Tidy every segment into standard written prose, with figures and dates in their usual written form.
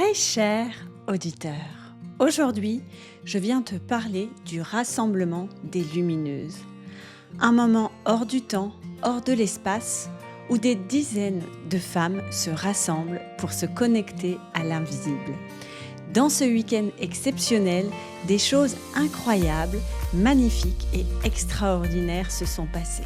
Très cher auditeur, aujourd'hui, je viens te parler du rassemblement des lumineuses. Un moment hors du temps, hors de l'espace, où des dizaines de femmes se rassemblent pour se connecter à l'invisible. Dans ce week-end exceptionnel, des choses incroyables, magnifiques et extraordinaires se sont passées.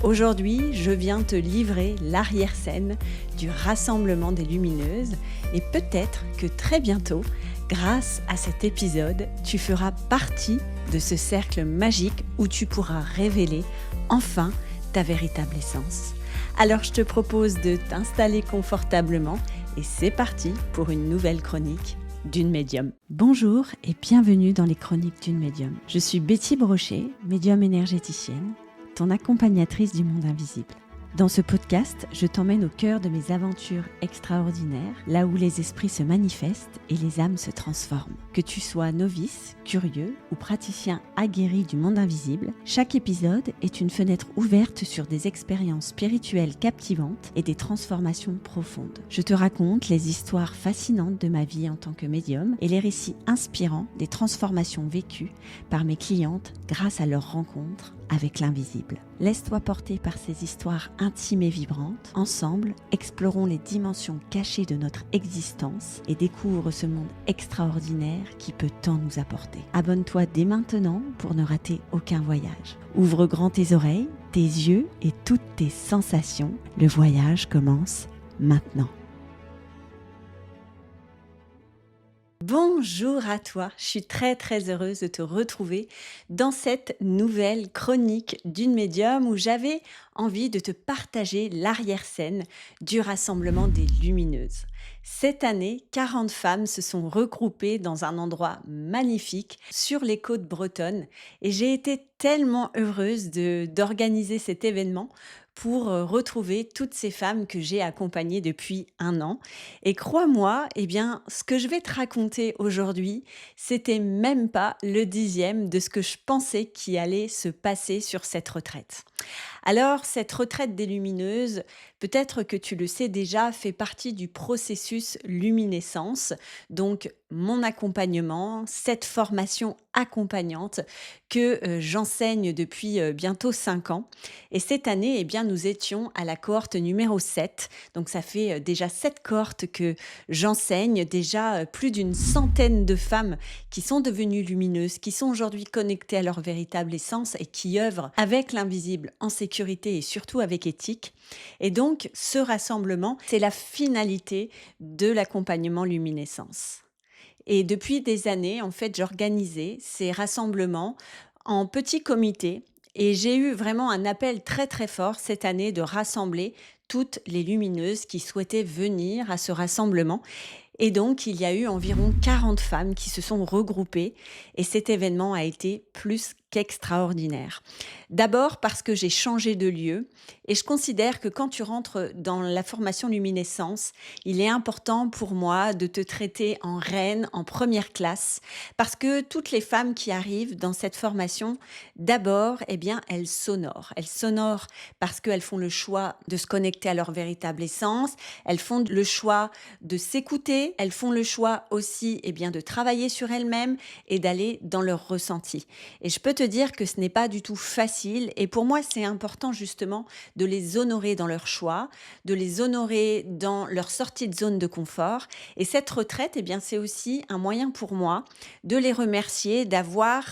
Aujourd'hui, je viens te livrer l'arrière-scène du rassemblement des lumineuses et peut-être que très bientôt, grâce à cet épisode, tu feras partie de ce cercle magique où tu pourras révéler enfin ta véritable essence. Alors je te propose de t'installer confortablement et c'est parti pour une nouvelle chronique d'une médium. Bonjour et bienvenue dans les chroniques d'une médium. Je suis Betty Brochet, médium énergéticienne, ton accompagnatrice du monde invisible. Dans ce podcast, je t'emmène au cœur de mes aventures extraordinaires, là où les esprits se manifestent et les âmes se transforment. Que tu sois novice, curieux ou praticien aguerri du monde invisible, chaque épisode est une fenêtre ouverte sur des expériences spirituelles captivantes et des transformations profondes. Je te raconte les histoires fascinantes de ma vie en tant que médium et les récits inspirants des transformations vécues par mes clientes grâce à leur rencontre avec l'invisible. Laisse-toi porter par ces histoires intimes et vibrantes. Ensemble, explorons les dimensions cachées de notre existence et découvre ce monde extraordinaire qui peut tant nous apporter. Abonne-toi dès maintenant pour ne rater aucun voyage. Ouvre grand tes oreilles, tes yeux et toutes tes sensations. Le voyage commence maintenant. Bonjour à toi, je suis très heureuse de te retrouver dans cette nouvelle chronique d'une médium où j'avais envie de te partager l'arrière-scène du rassemblement des lumineuses. Cette année, 40 femmes se sont regroupées dans un endroit magnifique sur les côtes bretonnes et j'ai été tellement heureuse d'organiser cet événement pour retrouver toutes ces femmes que j'ai accompagnées depuis un an. Et crois-moi, ce que je vais te raconter aujourd'hui, c'était même pas le 10e de ce que je pensais qui allait se passer sur cette retraite. Alors, cette retraite des lumineuses, peut-être que tu le sais déjà, fait partie du processus luminescence, donc mon accompagnement, cette formation accompagnante que j'enseigne depuis bientôt 5 ans. Et cette année, nous étions à la cohorte numéro 7. Donc, ça fait déjà 7 cohortes que j'enseigne, déjà plus d'une centaine de femmes qui sont devenues lumineuses, qui sont aujourd'hui connectées à leur véritable essence et qui œuvrent avec l'invisible en sécurité et surtout avec éthique. Et donc, ce rassemblement, c'est la finalité de l'accompagnement luminescence. Et depuis des années, en fait, j'organisais ces rassemblements en petits comités et j'ai eu vraiment un appel très fort cette année de rassembler toutes les lumineuses qui souhaitaient venir à ce rassemblement. Et donc, il y a eu environ 40 femmes qui se sont regroupées et cet événement a été plus qu'extraordinaire. D'abord parce que j'ai changé de lieu et je considère que quand tu rentres dans la formation luminescence, il est important pour moi de te traiter en reine, en première classe, parce que toutes les femmes qui arrivent dans cette formation, d'abord, elles s'honorent. Elles s'honorent parce qu'elles font le choix de se connecter à leur véritable essence, elles font le choix de s'écouter, elles font le choix aussi de travailler sur elles-mêmes et d'aller dans leur ressenti. Et je peux te dire que ce n'est pas du tout facile et pour moi c'est important justement de les honorer dans leur choix, de les honorer dans leur sortie de zone de confort. Et cette retraite, c'est aussi un moyen pour moi de les remercier d'avoir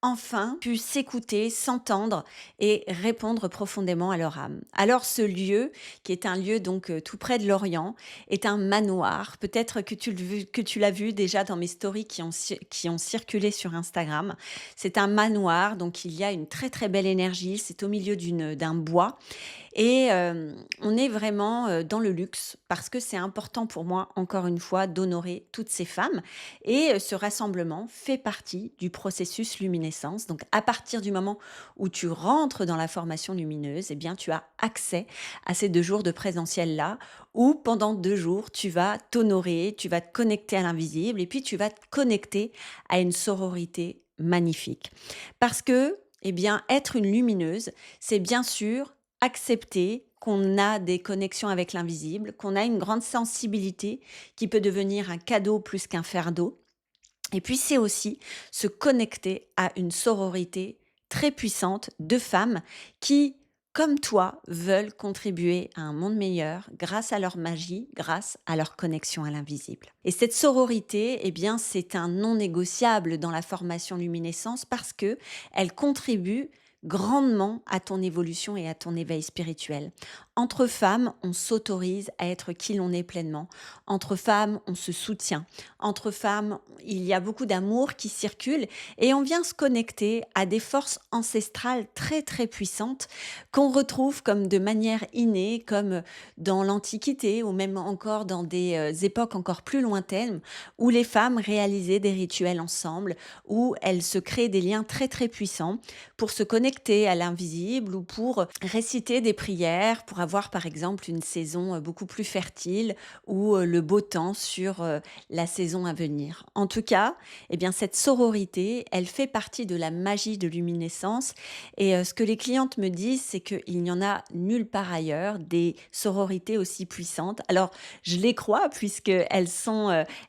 enfin pu s'écouter, s'entendre et répondre profondément à leur âme. Alors ce lieu, qui est un lieu donc tout près de Lorient, est un manoir. Peut-être que tu l'as vu déjà dans mes stories qui ont circulé sur Instagram. C'est un manoir, donc il y a une très belle énergie. C'est au milieu d'un bois. Et on est vraiment dans le luxe parce que c'est important pour moi, encore une fois, d'honorer toutes ces femmes. Et ce rassemblement fait partie du processus luminescence. Donc, à partir du moment où tu rentres dans la formation lumineuse, tu as accès à ces 2 jours de présentiel-là où pendant 2 jours, tu vas t'honorer, tu vas te connecter à l'invisible et puis tu vas te connecter à une sororité magnifique. Parce que, être une lumineuse, c'est bien sûr accepter, qu'on a des connexions avec l'invisible, qu'on a une grande sensibilité qui peut devenir un cadeau plus qu'un fardeau. Et puis c'est aussi se connecter à une sororité très puissante de femmes qui, comme toi, veulent contribuer à un monde meilleur grâce à leur magie, grâce à leur connexion à l'invisible. Et cette sororité, eh bien, c'est un non négociable dans la formation luminescence parce que elle contribue grandement à ton évolution et à ton éveil spirituel. Entre femmes, on s'autorise à être qui l'on est pleinement. Entre femmes, on se soutient. Entre femmes, il y a beaucoup d'amour qui circule et on vient se connecter à des forces ancestrales très très puissantes qu'on retrouve comme de manière innée, comme dans l'Antiquité ou même encore dans des époques encore plus lointaines où les femmes réalisaient des rituels ensemble, où elles se créent des liens très très puissants pour se connecter à l'invisible ou pour réciter des prières, pour avoir par exemple une saison beaucoup plus fertile ou le beau temps sur la saison à venir. En tout cas, eh bien, cette sororité, elle fait partie de la magie de luminescence. Et ce que les clientes me disent, c'est qu'il n'y en a nulle part ailleurs des sororités aussi puissantes. Alors, je les crois, puisqu'elles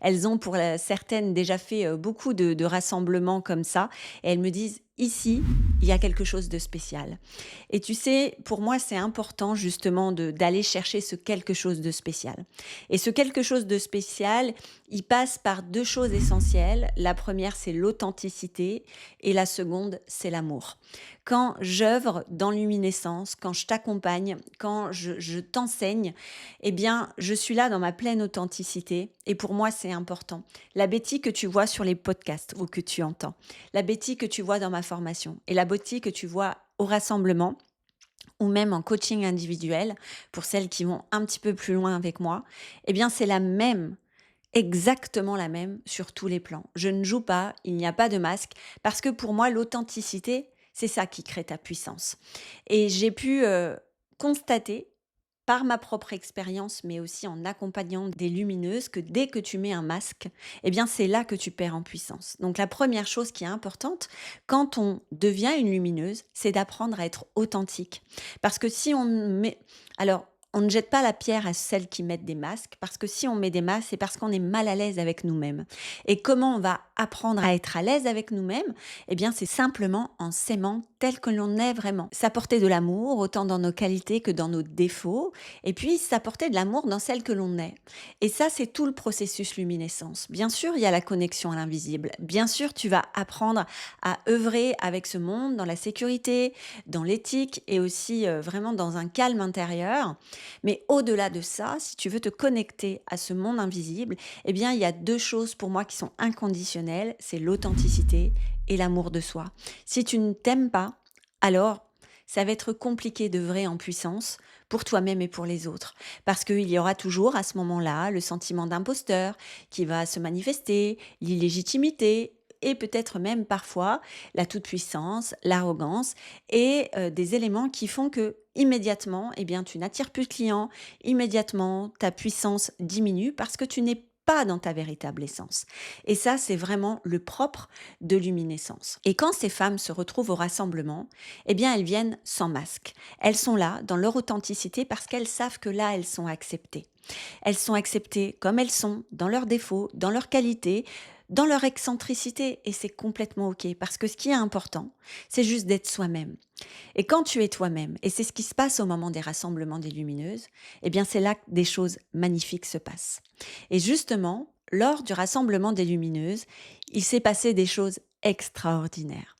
elles ont pour certaines déjà fait beaucoup de rassemblements comme ça. Et elles me disent, ici, il y a quelque chose de spécial. Et tu sais, pour moi, c'est important justement d'aller chercher ce quelque chose de spécial. Et ce quelque chose de spécial, il passe par deux choses essentielles. La première, c'est l'authenticité et la seconde, c'est l'amour. Quand j'œuvre dans luminescence, quand je t'accompagne, quand je t'enseigne, eh bien, je suis là dans ma pleine authenticité et pour moi, c'est important. La Betty que tu vois sur les podcasts ou que tu entends, la Betty que tu vois dans ma formation et la Betty que tu vois au rassemblement ou même en coaching individuel, pour celles qui vont un petit peu plus loin avec moi, eh bien, c'est la même, exactement la même sur tous les plans. Je ne joue pas, il n'y a pas de masque, parce que pour moi, l'authenticité, c'est ça qui crée ta puissance. Et j'ai pu constater par ma propre expérience, mais aussi en accompagnant des lumineuses, que dès que tu mets un masque, eh bien c'est là que tu perds en puissance. Donc la première chose qui est importante quand on devient une lumineuse, c'est d'apprendre à être authentique. Parce que si on met... Alors, on ne jette pas la pierre à celles qui mettent des masques, parce que si on met des masques, c'est parce qu'on est mal à l'aise avec nous-mêmes. Et comment on va apprendre à être à l'aise avec nous-mêmes? Eh bien, c'est simplement en s'aimant tel que l'on est vraiment. S'apporter de l'amour, autant dans nos qualités que dans nos défauts, et puis s'apporter de l'amour dans celle que l'on est. Et ça, c'est tout le processus luminescence. Bien sûr, il y a la connexion à l'invisible. Bien sûr, tu vas apprendre à œuvrer avec ce monde dans la sécurité, dans l'éthique et aussi vraiment dans un calme intérieur. Mais au-delà de ça, si tu veux te connecter à ce monde invisible, eh bien, il y a deux choses pour moi qui sont inconditionnelles, c'est l'authenticité et l'amour de soi. Si tu ne t'aimes pas, alors ça va être compliqué d'œuvrer en puissance pour toi-même et pour les autres. Parce qu'il y aura toujours à ce moment-là le sentiment d'imposteur qui va se manifester, l'illégitimité et peut-être même parfois la toute-puissance, l'arrogance et des éléments qui font que immédiatement, eh bien, tu n'attires plus de clients, immédiatement ta puissance diminue parce que tu n'es pas dans ta véritable essence. Et ça, c'est vraiment le propre de luminescence. Et quand ces femmes se retrouvent au rassemblement, eh bien, elles viennent sans masque. Elles sont là, dans leur authenticité, parce qu'elles savent que là, elles sont acceptées. Elles sont acceptées comme elles sont, dans leurs défauts, dans leurs qualités, dans leur excentricité. Et c'est complètement OK. Parce que ce qui est important, c'est juste d'être soi-même. Et quand tu es toi-même, et c'est ce qui se passe au moment des rassemblements des lumineuses, eh bien, c'est là que des choses magnifiques se passent. Et justement, lors du rassemblement des lumineuses, il s'est passé des choses extraordinaires.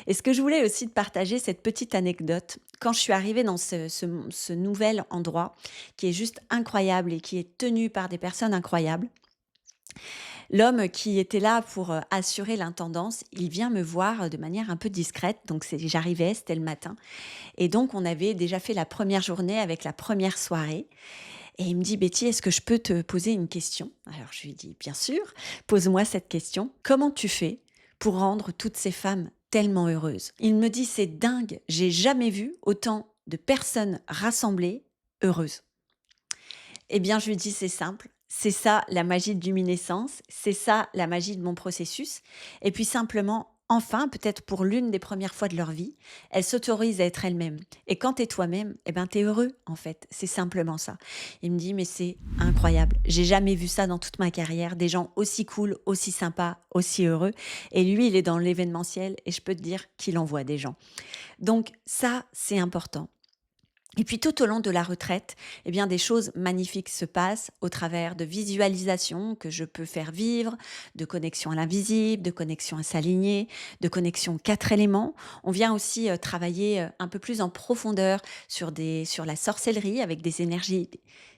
Et ce que je voulais aussi te partager, cette petite anecdote, quand je suis arrivée dans ce nouvel endroit qui est juste incroyable et qui est tenu par des personnes incroyables, l'homme qui était là pour assurer l'intendance, il vient me voir de manière un peu discrète. Donc j'arrivais, c'était le matin. Et donc on avait déjà fait la première journée avec la première soirée. Et il me dit, Betty, est-ce que je peux te poser une question? Alors je lui dis, bien sûr, pose-moi cette question. Comment tu fais pour rendre toutes ces femmes tellement heureuses? Il me dit, c'est dingue, j'ai jamais vu autant de personnes rassemblées heureuses. Eh bien, je lui dis, c'est simple. C'est ça la magie de luminescence, c'est ça la magie de mon processus. Et puis simplement, enfin, peut-être pour l'une des premières fois de leur vie, elles s'autorisent à être elles-mêmes. Et quand tu es toi-même, eh ben, tu es heureux, en fait. C'est simplement ça. Il me dit, mais c'est incroyable. J'ai jamais vu ça dans toute ma carrière. Des gens aussi cool, aussi sympas, aussi heureux. Et lui, il est dans l'événementiel et je peux te dire qu'il envoie des gens. Donc ça, c'est important. Et puis tout au long de la retraite, eh bien des choses magnifiques se passent au travers de visualisations que je peux faire vivre, de connexion à l'invisible, de connexion à sa lignée, de connexion aux quatre éléments. On vient aussi travailler un peu plus en profondeur sur la sorcellerie avec des énergies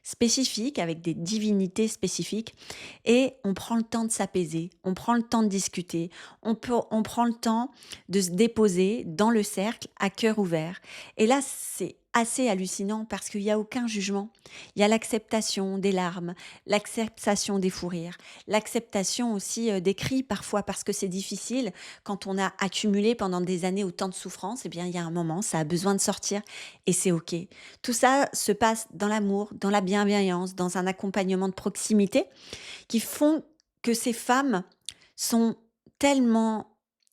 spécifiques, avec des divinités spécifiques. Et on prend le temps de s'apaiser, on prend le temps de discuter, on prend le temps de se déposer dans le cercle à cœur ouvert. Et là, c'est assez hallucinant parce qu'il y a aucun jugement. Il y a l'acceptation des larmes, l'acceptation des fous rires, l'acceptation aussi des cris parfois parce que c'est difficile quand on a accumulé pendant des années autant de souffrance. Eh bien, il y a un moment, ça a besoin de sortir et c'est ok. Tout ça se passe dans l'amour, dans la bienveillance, dans un accompagnement de proximité qui font que ces femmes sont tellement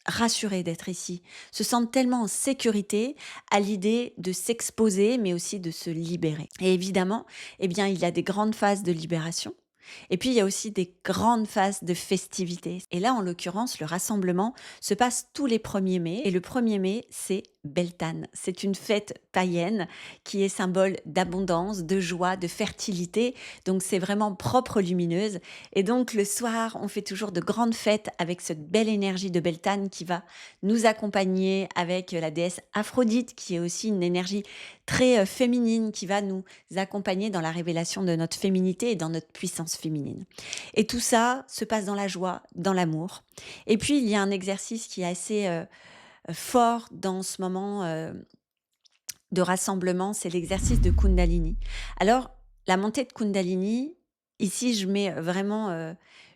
rassurées d'être ici, se sentent tellement en sécurité à l'idée de s'exposer, mais aussi de se libérer. Et évidemment, eh bien, il y a des grandes phases de libération. Et puis, il y a aussi des grandes phases de festivités. Et là, en l'occurrence, le rassemblement se passe tous les 1er mai. Et le 1er mai, c'est Beltane. C'est une fête païenne qui est symbole d'abondance, de joie, de fertilité. Donc, c'est vraiment propre lumineuse. Et donc, le soir, on fait toujours de grandes fêtes avec cette belle énergie de Beltane qui va nous accompagner avec la déesse Aphrodite, qui est aussi une énergie très féminine, qui va nous accompagner dans la révélation de notre féminité et dans notre puissance féminine. Et tout ça se passe dans la joie, dans l'amour. Et puis, il y a un exercice qui est assez fort dans ce moment de rassemblement, c'est l'exercice de Kundalini. Alors, la montée de Kundalini, ici, je mets vraiment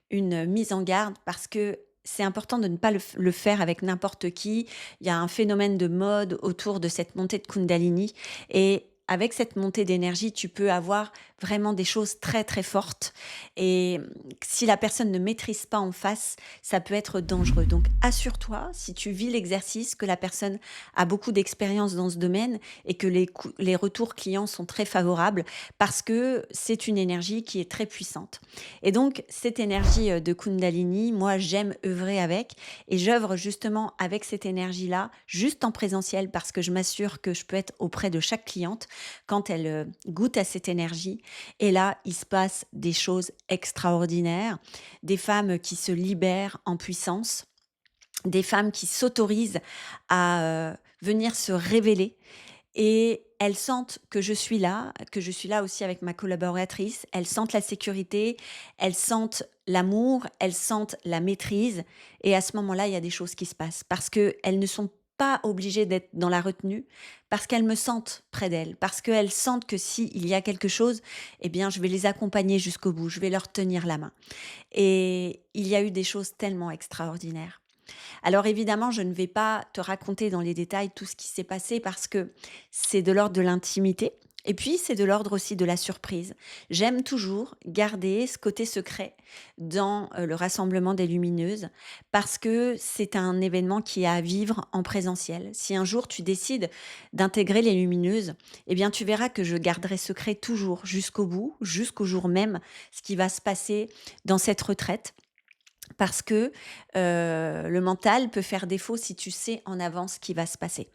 une mise en garde parce que c'est important de ne pas le faire avec n'importe qui. Il y a un phénomène de mode autour de cette montée de Kundalini. Et avec cette montée d'énergie, tu peux avoir vraiment des choses très très fortes. Et si la personne ne maîtrise pas en face, ça peut être dangereux. Donc assure-toi, si tu vis l'exercice, que la personne a beaucoup d'expérience dans ce domaine et que les retours clients sont très favorables parce que c'est une énergie qui est très puissante. Et donc cette énergie de Kundalini, moi j'aime œuvrer avec et j'œuvre justement avec cette énergie-là, juste en présentiel parce que je m'assure que je peux être auprès de chaque cliente quand elle goûte à cette énergie. Et là, il se passe des choses extraordinaires, des femmes qui se libèrent en puissance, des femmes qui s'autorisent à venir se révéler et elles sentent que je suis là aussi avec ma collaboratrice, elles sentent la sécurité, elles sentent l'amour, elles sentent la maîtrise et à ce moment-là, il y a des choses qui se passent parce qu'elles ne sont pas obligées d'être dans la retenue, parce qu'elles me sentent près d'elles, parce qu'elles sentent que s'il y a quelque chose, eh bien, je vais les accompagner jusqu'au bout, je vais leur tenir la main. Et il y a eu des choses tellement extraordinaires. Alors évidemment, je ne vais pas te raconter dans les détails tout ce qui s'est passé parce que c'est de l'ordre de l'intimité. Et puis, c'est de l'ordre aussi de la surprise. J'aime toujours garder ce côté secret dans le rassemblement des lumineuses parce que c'est un événement qui est à vivre en présentiel. Si un jour tu décides d'intégrer les lumineuses, eh bien tu verras que je garderai secret toujours jusqu'au bout, jusqu'au jour même, ce qui va se passer dans cette retraite. Parce que le mental peut faire défaut si tu sais en avance ce qui va se passer.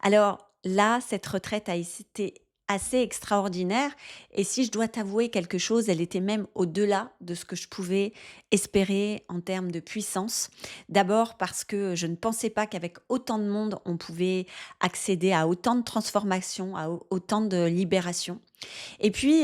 Alors là, cette retraite a été assez extraordinaire et si je dois t'avouer quelque chose, elle était même au-delà de ce que je pouvais espérer en termes de puissance. D'abord parce que je ne pensais pas qu'avec autant de monde, on pouvait accéder à autant de transformations, à autant de libération. Et puis,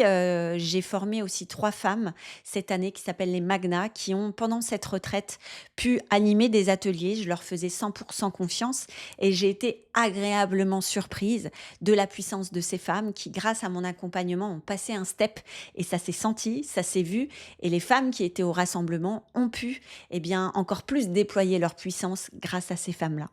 j'ai formé aussi 3 femmes cette année qui s'appellent les Magna, qui ont, pendant cette retraite, pu animer des ateliers. Je leur faisais 100% confiance et j'ai été agréablement surprise de la puissance de ces femmes qui, grâce à mon accompagnement, ont passé un step et ça s'est senti, ça s'est vu et les femmes qui étaient au rassemblement ont pu, eh bien, encore plus déployer leur puissance grâce à ces femmes-là.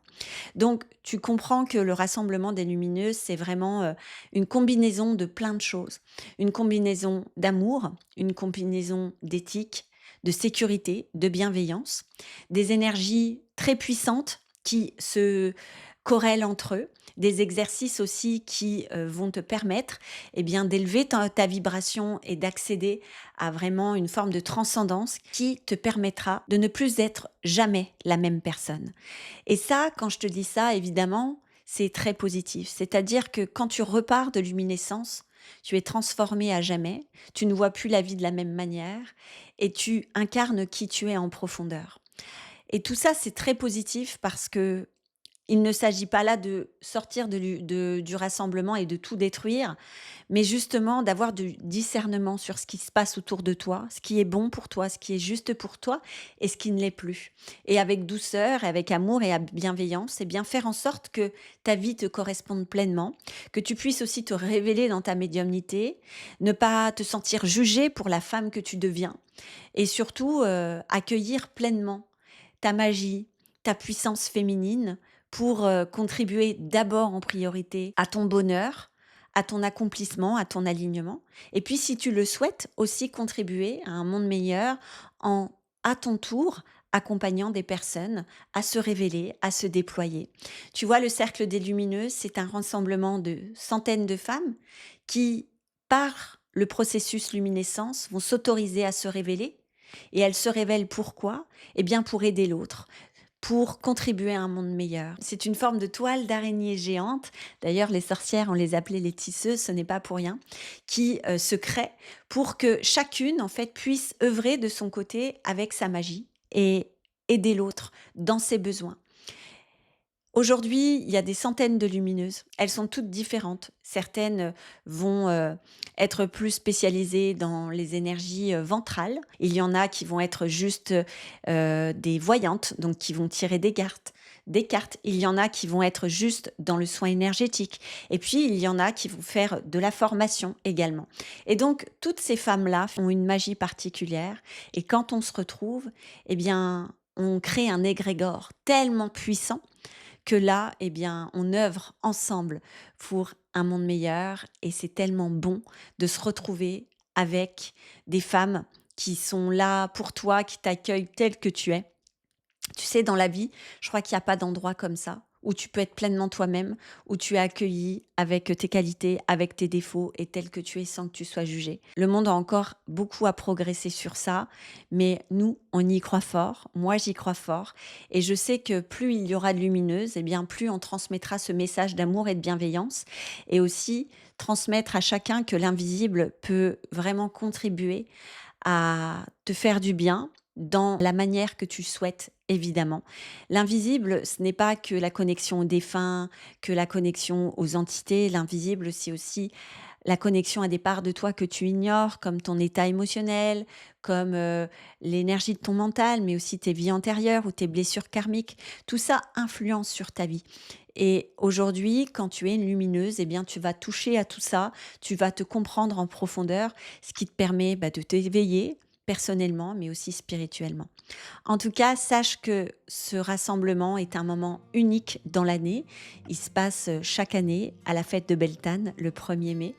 Donc, tu comprends que le rassemblement des lumineuses, c'est vraiment une combinaison de plein de choses. Une combinaison d'amour, une combinaison d'éthique, de sécurité, de bienveillance, des énergies très puissantes qui se corrèlent entre eux, des exercices aussi qui vont te permettre d'élever ta vibration et d'accéder à vraiment une forme de transcendance qui te permettra de ne plus être jamais la même personne. Et ça, quand je te dis ça, évidemment, c'est très positif. C'est-à-dire que quand tu repars de luminescence, tu es transformé à jamais, tu ne vois plus la vie de la même manière et tu incarnes qui tu es en profondeur. Et tout ça, c'est très positif parce que il ne s'agit pas là de sortir du rassemblement et de tout détruire, mais justement d'avoir du discernement sur ce qui se passe autour de toi, ce qui est bon pour toi, ce qui est juste pour toi et ce qui ne l'est plus. Et avec douceur, avec amour et bienveillance, bien faire en sorte que ta vie te corresponde pleinement, que tu puisses aussi te révéler dans ta médiumnité, ne pas te sentir jugé pour la femme que tu deviens et surtout accueillir pleinement ta magie, ta puissance féminine pour contribuer d'abord en priorité à ton bonheur, à ton accomplissement, à ton alignement. Et puis, si tu le souhaites, aussi contribuer à un monde meilleur en, à ton tour, accompagnant des personnes à se révéler, à se déployer. Tu vois, le Cercle des Lumineuses, c'est un rassemblement de centaines de femmes qui, par le processus luminescence, vont s'autoriser à se révéler. Et elles se révèlent pourquoi? Pour aider l'autre, pour contribuer à un monde meilleur. C'est une forme de toile d'araignée géante. D'ailleurs, les sorcières, on les appelait les tisseuses, ce n'est pas pour rien, qui se crée pour que chacune, en fait, puisse œuvrer de son côté avec sa magie et aider l'autre dans ses besoins. Aujourd'hui, il y a des centaines de lumineuses. Elles sont toutes différentes. Certaines vont être plus spécialisées dans les énergies ventrales. Il y en a qui vont être juste des voyantes, donc qui vont tirer des cartes. Des cartes. Il y en a qui vont être juste dans le soin énergétique. Et puis, il y en a qui vont faire de la formation également. Et donc, toutes ces femmes-là ont une magie particulière. Et quand on se retrouve, on crée un égrégore tellement puissant que là, on œuvre ensemble pour un monde meilleur et c'est tellement bon de se retrouver avec des femmes qui sont là pour toi, qui t'accueillent tel que tu es. Tu sais, dans la vie, je crois qu'il n'y a pas d'endroit comme ça où tu peux être pleinement toi-même, où tu es accueilli avec tes qualités, avec tes défauts et tel que tu es sans que tu sois jugé. Le monde a encore beaucoup à progresser sur ça, mais nous, on y croit fort. Moi, j'y crois fort. Et je sais que plus il y aura de lumineuses, plus on transmettra ce message d'amour et de bienveillance et aussi transmettre à chacun que l'invisible peut vraiment contribuer à te faire du bien dans la manière que tu souhaites, évidemment. L'invisible, ce n'est pas que la connexion aux défunts, que la connexion aux entités. L'invisible, c'est aussi la connexion à des parts de toi que tu ignores, comme ton état émotionnel, comme l'énergie de ton mental, mais aussi tes vies antérieures ou tes blessures karmiques. Tout ça influence sur ta vie. Et aujourd'hui, quand tu es une lumineuse, tu vas toucher à tout ça, tu vas te comprendre en profondeur, ce qui te permet de t'éveiller personnellement, mais aussi spirituellement. En tout cas, sache que ce rassemblement est un moment unique dans l'année. Il se passe chaque année à la fête de Beltane, le 1er mai.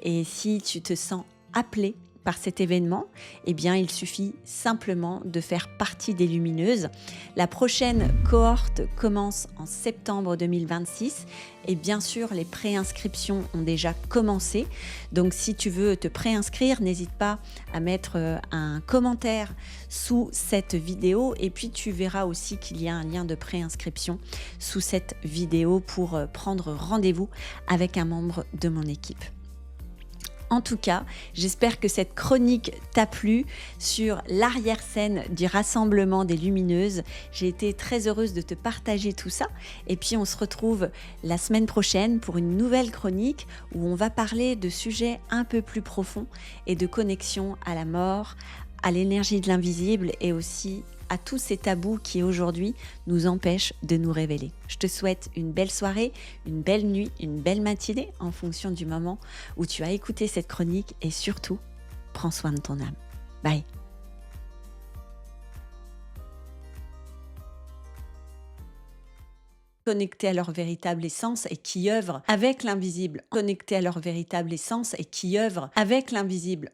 Et si tu te sens appelé par cet événement, il suffit simplement de faire partie des lumineuses. La prochaine cohorte commence en septembre 2026 et bien sûr, les préinscriptions ont déjà commencé. Donc, si tu veux te préinscrire, n'hésite pas à mettre un commentaire sous cette vidéo et puis tu verras aussi qu'il y a un lien de préinscription sous cette vidéo pour prendre rendez-vous avec un membre de mon équipe. En tout cas, j'espère que cette chronique t'a plu sur l'arrière-scène du rassemblement des lumineuses. J'ai été très heureuse de te partager tout ça. Et puis, on se retrouve la semaine prochaine pour une nouvelle chronique où on va parler de sujets un peu plus profonds et de connexion à la mort, à l'énergie de l'invisible et aussi à tous ces tabous qui aujourd'hui nous empêchent de nous révéler. Je te souhaite une belle soirée, une belle nuit, une belle matinée en fonction du moment où tu as écouté cette chronique et surtout, prends soin de ton âme. Bye. Connectés à leur véritable essence et qui œuvrent avec l'invisible, connectés à leur véritable essence et qui œuvrent avec l'invisible